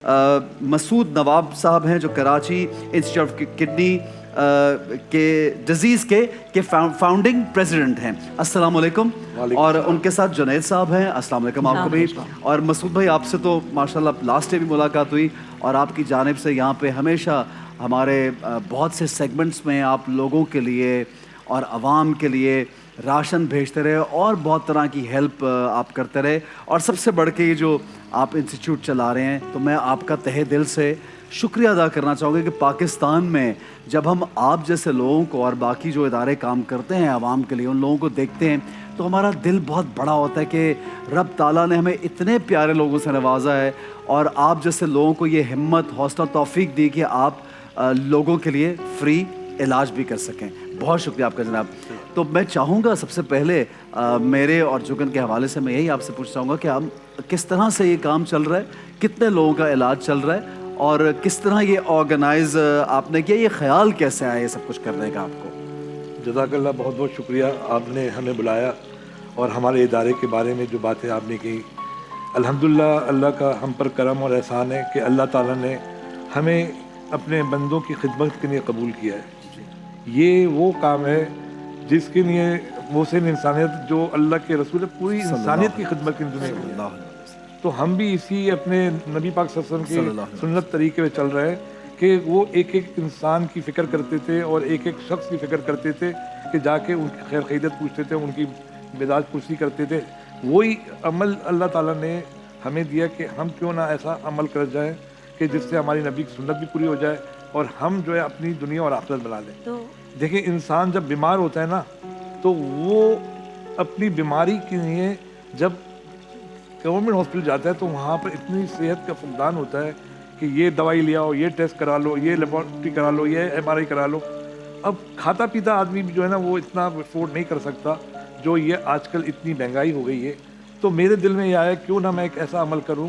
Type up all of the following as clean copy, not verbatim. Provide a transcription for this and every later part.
مسعود نواب صاحب ہیں جو کراچی انسٹیٹیوٹ آف کڈنی کے ڈیزیز کے فاؤنڈنگ پریزیڈنٹ ہیں. السلام علیکم. اور ان کے ساتھ جنید صاحب ہیں. السلام علیکم آپ کو بھی. اور مسعود بھائی آپ سے تو ماشاءاللہ لاسٹ ڈے بھی ملاقات ہوئی اور آپ کی جانب سے یہاں پہ ہمیشہ ہمارے بہت سے سیگمنٹس میں آپ لوگوں کے لیے اور عوام کے لیے راشن بھیجتے رہے اور بہت طرح کی ہیلپ آپ کرتے رہے. اور سب سے بڑھ کے یہ جو آپ انسٹیٹیوٹ چلا رہے ہیں تو میں آپ کا تہہ دل سے شکریہ ادا کرنا چاہوں گا کہ پاکستان میں جب ہم آپ جیسے لوگوں کو اور باقی جو ادارے کام کرتے ہیں عوام کے لیے ان لوگوں کو دیکھتے ہیں تو ہمارا دل بہت بڑا ہوتا ہے کہ رب تعالیٰ نے ہمیں اتنے پیارے لوگوں سے نوازا ہے اور آپ جیسے لوگوں کو یہ ہمت حوصلہ توفیق دی کہ آپ لوگوں کے لیے فری علاج بھی کر سکیں. بہت شکریہ آپ کا جناب. تو میں چاہوں گا سب سے پہلے میرے اور جگن کے حوالے سے میں یہی آپ سے پوچھ چاہوں گا کہ ہم کس طرح سے یہ کام چل رہا ہے, کتنے لوگوں کا علاج چل رہا ہے اور کس طرح یہ آرگنائز آپ نے کیا, یہ خیال کیسے آیا یہ سب کچھ کرنے کا آپ کو؟ جزاک اللہ, بہت بہت شکریہ. آپ نے ہمیں بلایا اور ہمارے ادارے کے بارے میں جو باتیں آپ نے کی, الحمدللہ اللہ کا ہم پر کرم اور احسان ہے کہ اللہ تعالیٰ نے ہمیں اپنے بندوں کی خدمت کے لیے قبول کیا ہے. یہ وہ کام ہے جس کے لیے محسن انسانیت جو اللہ کے رسول پوری انسانیت کی خدمت کی دنیا میں, تو ہم بھی اسی اپنے نبی پاک صلی اللہ علیہ وسلم کی سنت طریقے میں چل رہے ہیں کہ وہ ایک ایک انسان کی فکر کرتے تھے اور ایک ایک شخص کی فکر کرتے تھے کہ جا کے ان کی خیر خیریت پوچھتے تھے, ان کی مزاج پرسی کرتے تھے. وہی عمل اللہ تعالیٰ نے ہمیں دیا کہ ہم کیوں نہ ایسا عمل کر جائیں کہ جس سے ہماری نبی کی سنت بھی پوری ہو جائے اور ہم جو ہے اپنی دنیا اور آخرت بنا لیں. دیکھیں انسان جب بیمار ہوتا ہے نا تو وہ اپنی بیماری کے لیے جب گورنمنٹ ہاسپٹل جاتا ہے تو وہاں پر اتنی صحت کا فقدان ہوتا ہے کہ یہ دوائی لے آؤ, یہ ٹیسٹ کرا لو, یہ لیبارٹری کرا لو, یہ MRI کرا لو. اب کھاتا پیتا آدمی بھی جو ہے نا وہ اتنا افورڈ نہیں کر سکتا جو یہ آج کل اتنی مہنگائی ہو گئی ہے. تو میرے دل میں یہ آیا کیوں نہ میں ایک ایسا عمل کروں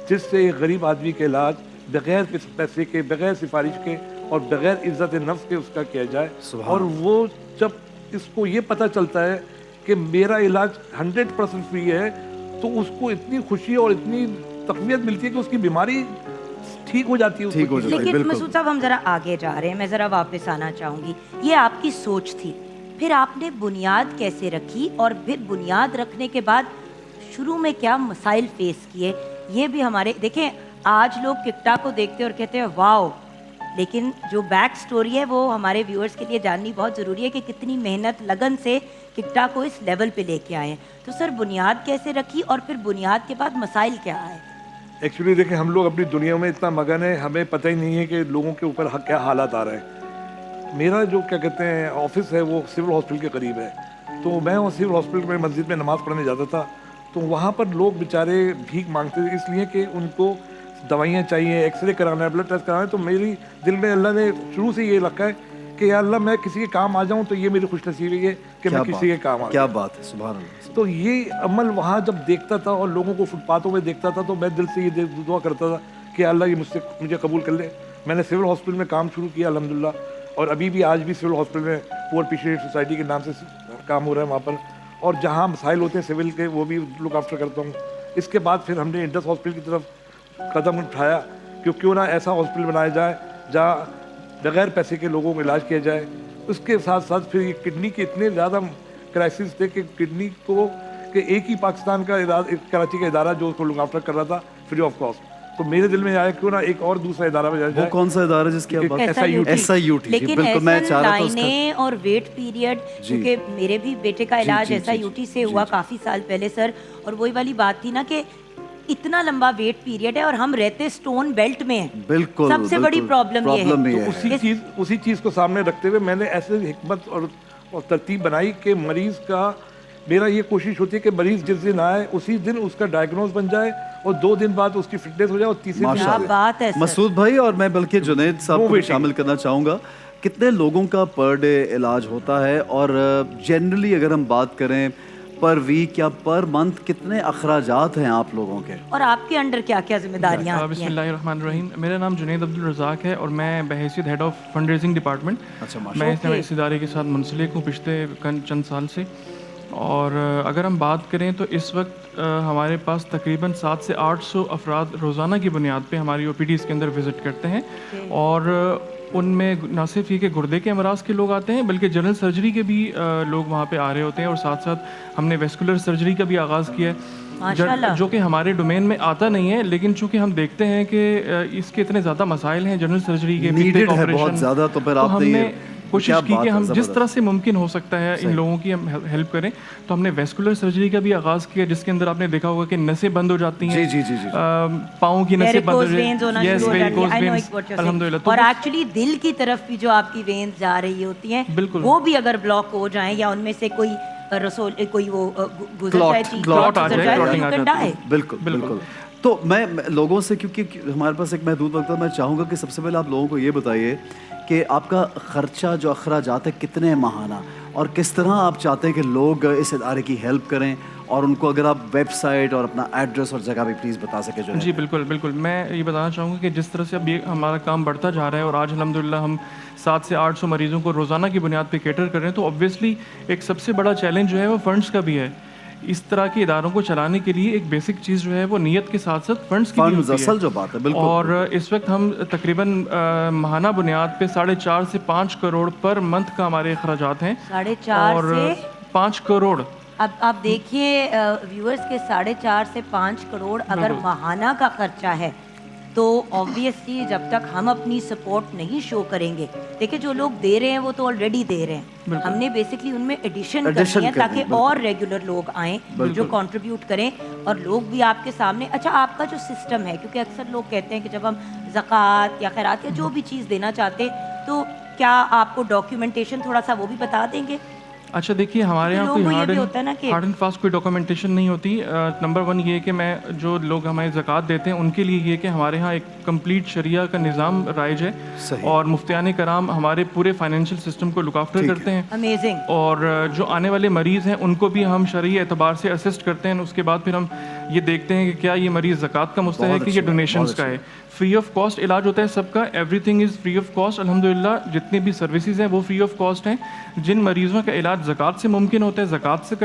جس سے ایک غریب آدمی کے علاج بغیر پیسے کے, بغیر سفارش کے اور بغیر عزت نفس کے اس کا کیا جائے. اور وہ جب اس کو یہ پتہ چلتا ہے کہ میرا علاج 100% فری ہے تو اس کو اتنی خوشی اور اتنی تقویت ملتی ہے کہ اس کی بیماری ٹھیک ہو جاتی ہے. لیکن مسعود صاحب ہم ذرا آگے جا رہے ہیں, میں ذرا واپس آنا چاہوں گی. یہ آپ کی سوچ تھی, پھر آپ نے بنیاد کیسے رکھی اور پھر بنیاد رکھنے کے بعد شروع میں کیا مسائل فیس کیے, یہ بھی ہمارے دیکھیں. آج لوگ ککٹا کو دیکھتے اور کہتے ہیں واو, لیکن جو بیک سٹوری ہے وہ ہمارے ویورز کے لیے جاننی بہت ضروری ہے کہ کتنی محنت لگن سے ککٹا کو اس لیول پہ لے کے آئے ہیں. تو سر بنیاد کیسے رکھی اور پھر بنیاد کے بعد مسائل کیا آئے؟ ایکچولی دیکھیں ہم لوگ اپنی دنیا میں اتنا مگن ہے, ہمیں پتہ ہی نہیں ہے کہ لوگوں کے اوپر کیا حالات آ رہے ہیں. میرا جو کیا کہتے ہیں آفس ہے وہ سول ہاسپٹل کے قریب ہے, تو میں وہ سول ہاسپٹل میں مسجد میں نماز پڑھنے جاتا تھا. تو وہاں پر لوگ بیچارے بھیک مانگتے تھے اس لیے کہ ان کو دوائیاں چاہیے, ایکس رے کرانا ہے, بلڈ ٹیسٹ کرانا ہے. تو میری دل میں اللہ نے شروع سے یہ رکھا ہے کہ یا اللہ میں کسی کے کام آ جاؤں تو یہ میری خوش نصیبی ہے کہ میں کسی کے کام آ. کیا بات ہے, سبحان اللہ. تو یہ عمل وہاں جب دیکھتا تھا اور لوگوں کو فٹ پاتھوں میں دیکھتا تھا تو میں دل سے یہ دعا کرتا تھا کہ اللہ یہ مجھے قبول کر لے. میں نے سول ہاسپٹل میں کام شروع کیا الحمدللہ, اور ابھی بھی آج بھی سول ہاسپٹل میں پور پیشنٹ سوسائٹی کے نام سے کام ہو رہا ہے وہاں پر, اور جہاں مسائل ہوتے ہیں سول کے وہ بھی لک آفٹر کرتا ہوں. اس کے بعد پھر ہم نے انڈس ہاسپٹل کی طرف قدم اٹھایا کہ کیوں نہ ایسا ہاسپٹل بنایا جائے جہاں بغیر پیسے کے لوگوں کو علاج کیا جائے. اس کے ساتھ ساتھ پھر یہ کڈنی کے اتنے زیادہ کرائسس تھے کہ کڈنی کو کہ ایک ہی پاکستان کا کراچی کا ادارہ جو اس کو لک آفٹر کر رہا تھا فری آف کاسٹ. تو میرے دل میں آیا کیوں نہ ایک اور دوسرا ادارہ بنایا جائے. وہ کون سا ادارہ جس کی آپ بات؟ SIUT. لیکن ایسا لائنیں اور ویٹ پیریڈ, کیونکہ میرے بھی بیٹے کا علاج SIUT سے ہوا کافی سال پہلے سر, اور وہی والی بات تھی نا کہ اتنا لمبا ویٹ پیریڈ ہے اور ہم رہتے سٹون بیلٹ میں ہیں. بالکل سب سے بڑی پرابلم یہ ہے. اسی چیز کو سامنے رکھتے ہوئے میں نے ایسے حکمت اور ترتیب بنائی کہ مریض کا, میرا یہ کوشش ہوتی ہے کہ مریض جس دن آئے اسی دن اس کا ڈائگنوز بن جائے اور 2 دن بعد اس کی فٹنس ہو جائے اور تیسرے دن. بات ہے مسعود بھائی, اور میں بلکہ جنید صاحب کو شامل کرنا چاہوں گا. کتنے لوگوں کا پر ڈے علاج ہوتا ہے اور جنرلی اگر ہم بات کریں پر ویک یا پر منتھ کتنے اخراجات ہیں آپ لوگوں کے, اور آپ کے انڈر کیا کیا ذمہ داریاں آتی ہیں؟ بسم اللہ الرحمن الرحیم. میرا نام جنید عبدالرزاق ہے اور میں بحیثیت head of fund raising department, میں اس ادارے کے ساتھ منسلک ہوں پچھلے چند سال سے. اور اگر ہم بات کریں تو اس وقت ہمارے پاس تقریباً 700 سے 800 افراد روزانہ کی بنیاد پہ ہماری او پی ڈیز کے اندر وزٹ کرتے ہیں، اور ان میں نہ صرف یہ کہ گردے کے امراض کے لوگ آتے ہیں بلکہ جنرل سرجری کے بھی لوگ وہاں پہ آ رہے ہوتے ہیں، اور ساتھ ساتھ ہم نے ویسکولر سرجری کا بھی آغاز کیا ہے جو کہ ہمارے ڈومین میں آتا نہیں ہے، لیکن چونکہ ہم دیکھتے ہیں کہ اس کے اتنے زیادہ مسائل ہیں جنرل سرجری کے، نیڈڈ ہے بہت زیادہ، تو پھر آپ نے کوشش کی کہ ہم جس طرح سے ممکن ہو سکتا ہے ان لوگوں کی ہم ہیلپ کریں، تو ہم نے ویسکولر سرجری کا بھی آغاز کیا جس کے اندر آپ نے دیکھا ہوگا کہ نسیں بند ہو جاتی ہیں، پاؤں کی نسیں بند ہو جاتی ہیں، الحمدللہ، اور ایکچولی دل کی طرف بھی جو آپ کی وینز جا رہی ہوتی ہیں وہ بھی اگر بلاک ہو جائیں یا ان میں سے کوئی رسول کوئی وہ گزر جائے، بالکل بالکل. تو میں لوگوں سے، کیونکہ ہمارے پاس ایک محدود وقت ہے، میں چاہوں گا کہ سب سے پہلے آپ لوگوں کو یہ بتائیے کہ آپ کا خرچہ جو اخراجات ہے کتنے ماہانہ، اور کس طرح آپ چاہتے ہیں کہ لوگ اس ادارے کی ہیلپ کریں، اور ان کو اگر آپ ویب سائٹ اور اپنا ایڈریس اور جگہ بھی پلیز بتا سکیں. جو جی بالکل بالکل، میں یہ بتانا چاہوں گا کہ جس طرح سے اب یہ ہمارا کام بڑھتا جا رہا ہے اور آج الحمدللہ ہم 700 سے 800 مریضوں کو روزانہ کی بنیاد پہ کیٹر کر رہے ہیں، تو اوبویسلی ایک سب سے بڑا چیلنج جو ہے وہ فنڈس کا بھی ہے. اس طرح کے اداروں کو چلانے کے لیے ایک بیسک چیز جو ہے وہ نیت کے ساتھ ساتھ فنڈس کی بھی ہوتی ہے. اصل جو بات ہے بالکل. اور اس وقت ہم تقریباً ماہانہ بنیاد پہ 4.5 سے 5 کروڑ پر منتھ کا ہمارے اخراجات ہیں. 4.5 سے 5 کروڑ. اب آپ دیکھیے ویورز کے 4.5 سے 5 کروڑ اگر ماہانہ کا خرچہ ہے تو آبویسلی جب تک ہم اپنی سپورٹ نہیں شو کریں گے، دیکھیں جو لوگ دے رہے ہیں وہ تو آلریڈی دے رہے ہیں، ہم نے بیسکلی ان میں ایڈیشن کرنی ہے تاکہ اور ریگولر لوگ آئیں جو کنٹریبیوٹ کریں، اور لوگ بھی آپ کے سامنے. اچھا، آپ کا جو سسٹم ہے، کیونکہ اکثر لوگ کہتے ہیں کہ جب ہم زکوٰۃ یا خیرات یا جو بھی چیز دینا چاہتے ہیں تو کیا آپ کو ڈاکیومنٹیشن تھوڑا سا وہ بھی بتا دیں گے؟ اچھا دیکھیے، ہمارے یہاں کوئی ہارڈ اینڈ فاسٹ کوئی ڈاکومنٹیشن نہیں ہوتی. نمبر 1 یہ کہ میں جو لوگ ہمیں زکوٰۃ دیتے ہیں ان کے لیے یہ کہ ہمارے یہاں ایک کمپلیٹ شریعہ کا نظام رائج ہے، اور مفتیان کرام ہمارے پورے فائنینشیل سسٹم کو لک آفٹر کرتے ہیں. امیزنگ. اور جو آنے والے مریض ہیں ان کو بھی ہم شرعی اعتبار سے اسسٹ کرتے ہیں. اس کے بعد پھر ہم یہ دیکھتے ہیں کہ کیا یہ مریض زکوٰۃ کا مستحق ہے کہ یہ ڈونیشنز کا ہے. فری آف کاسٹ علاج ہوتا ہے سب کا، every thing is free of cost الحمدللہ. جتنی بھی سروسز ہیں وہ فری آف کاسٹ ہیں. جن مریضوں کا علاج زکوٰۃ سے ممکن ہوتا ہے زکوٰۃ سے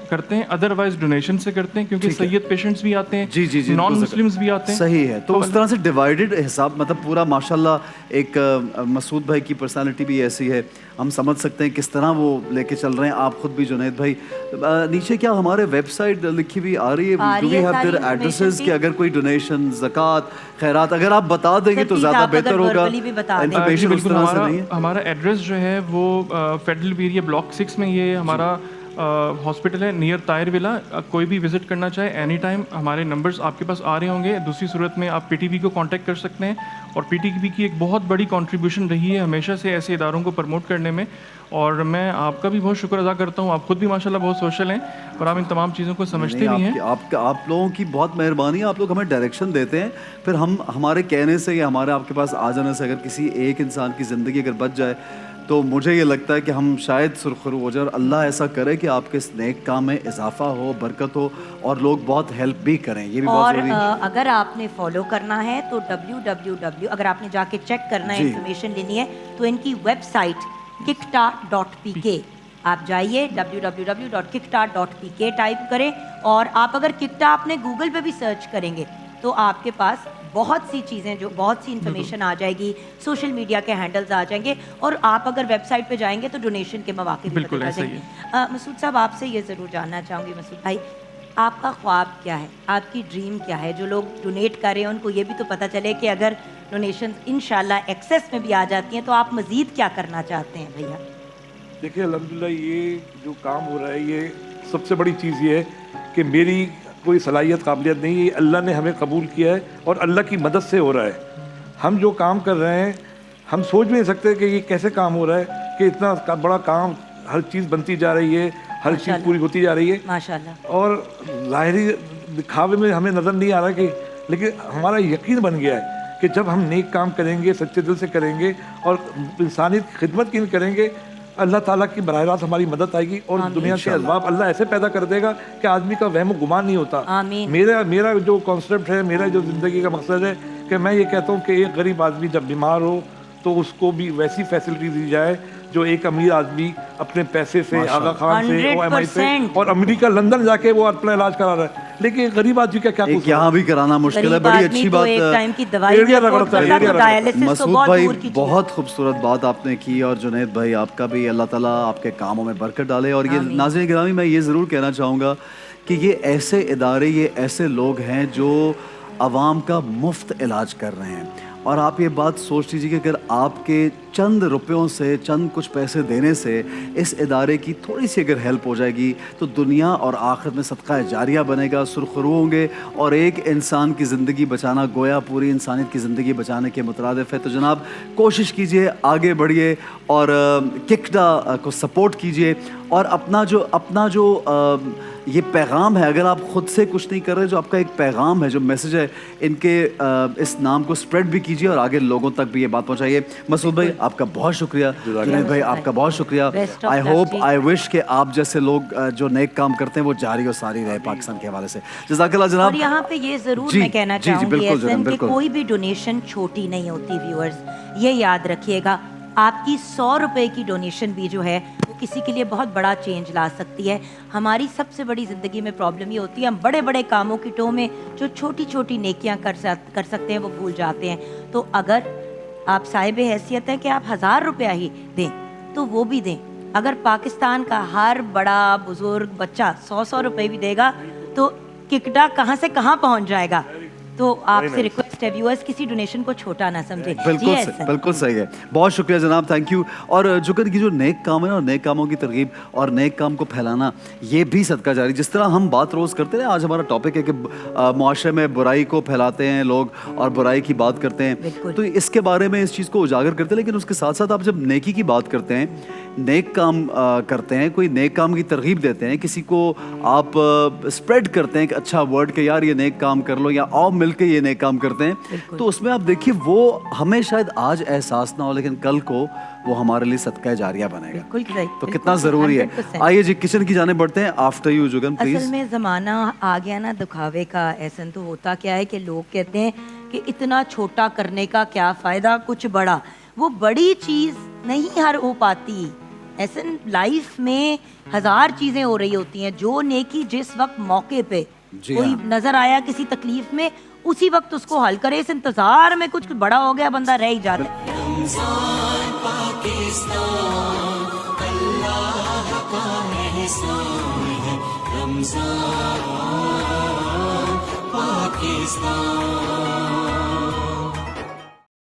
کرتے ہیں، ادروائز ڈونیشن سے کرتے ہیں، کیونکہ سید پیشنٹس بھی آتے ہیں، نان مسلمس بھی آتے ہیں. صحیح ہے. تو اس طرح سے ڈیوائیڈڈ حساب، مطلب پورا ماشاءاللہ. ایک مسعود بھائی کی پرسنالٹی بھی ایسی ہے، ہم سمجھ سکتے ہیں کس طرح وہ لے کے چل رہے ہیں. آپ خود بھی جنید بھائی نیچے کیا ہمارے ویب سائٹ لکھی ہوئی آ رہی ہے؟ Do we have their addresses کہ اگر کوئی ڈونیشن، زکوٰۃ، خیرات اگر آپ بتا دیں گے تو زیادہ بہتر ہوگا. ہمارا ایڈریس جو ہے وہ فیڈرل ایریا بلاک 6 میں یہ ہمارا ہاسپٹل ہے، نیئر طاہر ولا. کوئی بھی وزٹ کرنا چاہے اینی ٹائم ہمارے نمبرز آپ کے پاس آ رہے ہوں گے. دوسری صورت میں آپ پی ٹی وی کو کانٹیکٹ کر سکتے ہیں، اور پی ٹی وی کی ایک بہت بڑی کنٹریبیوشن رہی ہے ہمیشہ سے ایسے اداروں کو پروموٹ کرنے میں، اور میں آپ کا بھی بہت شکر ادا کرتا ہوں. آپ خود بھی ماشاءاللہ بہت سوشل ہیں اور آپ ان تمام چیزوں کو سمجھتے بھی ہیں. آپ لوگوں کی بہت مہربانی ہے. آپ لوگ ہمیں ڈائریکشن دیتے ہیں، پھر ہم ہمارے کہنے سے یا ہمارے آپ کے پاس آ جانے سے اگر کسی ایک انسان کی زندگی اگر بچ جائے تو مجھے یہ لگتا ہے کہ ہم شاید سرخرو ہو جائے. اور اللہ ایسا کرے کہ آپ کے اس نیک کام میں اضافہ ہو، برکت ہو، اور لوگ بہت ہیلپ بھی کریں. یہ بھی بہت ضروری ہے. اور اگر آپ نے فالو کرنا ہے تو www اگر آپ نے جا کے چیک کرنا ہے، انفارمیشن لینی ہے، تو ان کی ویب سائٹ kikta.pk آپ جائیے، www.kikta.pk ٹائپ کریں. اور آپ اگر ککٹا آپ نے گوگل پہ بھی سرچ کریں گے تو آپ کے پاس بہت سی چیزیں، جو بہت سی انفارمیشن آ جائے گی، سوشل میڈیا کے ہینڈلز آ جائیں گے، اور آپ اگر ویب سائٹ پہ جائیں گے تو ڈونیشن کے مواقع بھی پتہ چل جائیں گے. مسعود صاحب، آپ سے یہ ضرور جاننا چاہوں گی، مسعود بھائی آپ کا خواب کیا ہے، آپ کی ڈریم کیا ہے؟ جو لوگ ڈونیٹ کر رہے ہیں ان کو یہ بھی تو پتہ چلے کہ اگر ڈونیشن انشاءاللہ ایکسیس میں بھی آ جاتی ہیں تو آپ مزید کیا کرنا چاہتے ہیں بھیا؟ دیکھیے الحمدللہ یہ جو کام ہو رہا ہے، یہ سب سے بڑی چیز یہ ہے کہ میری کوئی صلاحیت قابلیت نہیں ہے، اللہ نے ہمیں قبول کیا ہے اور اللہ کی مدد سے ہو رہا ہے. ہم جو کام کر رہے ہیں ہم سوچ بھی نہیں سکتے کہ یہ کیسے کام ہو رہا ہے، کہ اتنا بڑا کام، ہر چیز بنتی جا رہی ہے، ہر چیز پوری ہوتی جا رہی ہے ماشاءاللہ. اور ظاہری دکھاوے میں ہمیں نظر نہیں آ رہا کہ، لیکن ہمارا یقین بن گیا ہے کہ جب ہم نیک کام کریں گے، سچے دل سے کریں گے اور انسانیت کی خدمت کی کریں گے، اللہ تعالیٰ کی براہ راست ہماری مدد آئے گی اور دنیا کے اسباب اللہ ایسے پیدا کر دے گا کہ آدمی کا وہم و گمان نہیں ہوتا. میرا جو کانسیپٹ ہے، میرا جو زندگی کا مقصد ہے کہ میں یہ کہتا ہوں کہ ایک غریب آدمی جب بیمار ہو تو اس کو بھی ویسی فیسلٹی دی جائے جو ایک امیر آدمی اپنے پیسے سے آغا خان سے 100% سے اور امریکہ لندن جا کے وہ اپنا علاج کرا رہا ہے، لیکن غریب آدمی کا کیا ایک یہاں بھی کرانا مشکل ہے. بڑی اچھی بات مسعود بھائی، بہت خوبصورت بات آپ نے کی، اور جنید بھائی آپ کا بھی اللہ تعالیٰ آپ کے کاموں میں برکت ڈالے. اور یہ ناظرین گرامی، میں یہ ضرور کہنا چاہوں گا کہ یہ ایسے ادارے، یہ ایسے لوگ ہیں جو عوام کا مفت علاج کر رہے ہیں. اور آپ یہ بات سوچ لیجیے کہ اگر آپ کے چند روپیوں سے، چند کچھ پیسے دینے سے اس ادارے کی تھوڑی سی اگر ہیلپ ہو جائے گی تو دنیا اور آخرت میں صدقہ جاریہ بنے گا، سرخرو ہوں گے، اور ایک انسان کی زندگی بچانا گویا پوری انسانیت کی زندگی بچانے کے مترادف ہے. تو جناب کوشش کیجئے، آگے بڑھیے اور ککڈا کو سپورٹ کیجئے. اور اپنا جو یہ پیغام ہے، اگر آپ خود سے کچھ نہیں کر رہے، جو آپ کا ایک پیغام ہے، جو میسج ہے، ان کے اس نام کو سپریڈ بھی کیجئے اور آگے لوگوں تک بھی یہ بات پہنچائیے. مسعود بھائی آپ کا بہت شکریہ، جنید بھائی آپ کا بہت شکریہ. آئی ہوپ، آئی وش کہ آپ جیسے لوگ جو نیک کام کرتے ہیں وہ جاری و ساری رہے پاکستان کے حوالے سے. جزاک اللہ جناب. اور یہاں پہ یہ ضرور میں کہنا چاہوں گی احسن کہ کوئی بھی ڈونیشن چھوٹی نہیں ہوتی. ویورز یہ یاد رکھیے گا، آپ کی 100 روپے کی ڈونیشن بھی جو ہے وہ کسی کے لیے بہت بڑا چینج لا سکتی ہے. ہماری سب سے بڑی زندگی میں پرابلم یہ ہوتی ہے، ہم بڑے بڑے کاموں کی ٹو میں جو چھوٹی چھوٹی نیکیاں کر سکتے ہیں وہ بھول جاتے ہیں. تو اگر آپ صاحب حیثیت ہے کہ آپ 1000 روپیہ ہی دیں تو وہ بھی دیں. اگر پاکستان کا ہر بڑا بزرگ بچہ 100 روپے بھی دے گا تو ککڈا کہاں سے کہاں پہنچ جائے گا. تو آپ سے ریکویسٹ ہے ویورز، کسی ڈونیشن کو چھوٹا نہ سمجھے. بالکل صحیح ہے. بہت شکریہ جناب، تھینک یو. اور جو نیک کام ہے اور نیک کاموں کی ترغیب اور نیک کام کو پھیلانا، یہ بھی صدقہ جاری. جس طرح ہم بات روز کرتے ہیں، آج ہمارا ٹاپک ہے کہ معاشرے میں برائی کو پھیلاتے ہیں لوگ اور برائی کی بات کرتے ہیں، تو اس کے بارے میں اس چیز کو اجاگر کرتے ہیں. لیکن اس کے ساتھ ساتھ آپ جب نیکی کی بات کرتے ہیں، نیک کام کرتے ہیں، کوئی نیک کام کی ترغیب دیتے ہیں، کسی کو آپ اسپریڈ کرتے ہیں کہ اچھا ورڈ کہ یار یہ نیک کام کر لو، یا آؤ مل کے یہ نیک کام کرتے ہیں، تو اس میں آپ دیکھیے وہ ہمیں شاید آج احساس نہ ہو لیکن کل کو وہ ہمارے لیے صدقہ جاریہ بنے گا. تو کتنا ضروری ہے. آئیے جی کچن کی جانب بڑھتے ہیں. After you Jagan please. اصل میں زمانہ آ گیا نا دکھاوے کا احسن. تو ہوتا کیا ہے کہ لوگ کہتے ہیں کہ اتنا چھوٹا کرنے کا کیا فائدہ، کچھ بڑا. وہ بڑی چیز نہیں ہر ہو پاتی ایسن. لائف میں 1000 چیزیں ہو رہی ہوتی ہیں. جو نیکی جس وقت موقع پہ کوئی نظر آیا کسی تکلیف میں، اسی وقت اس کو حل کرے. اس انتظار میں کچھ بڑا ہو گیا بندہ رہ ہی جاتا ہے. رمضان پاکستان اللہ کا احسان ہے. رمضان پاکستان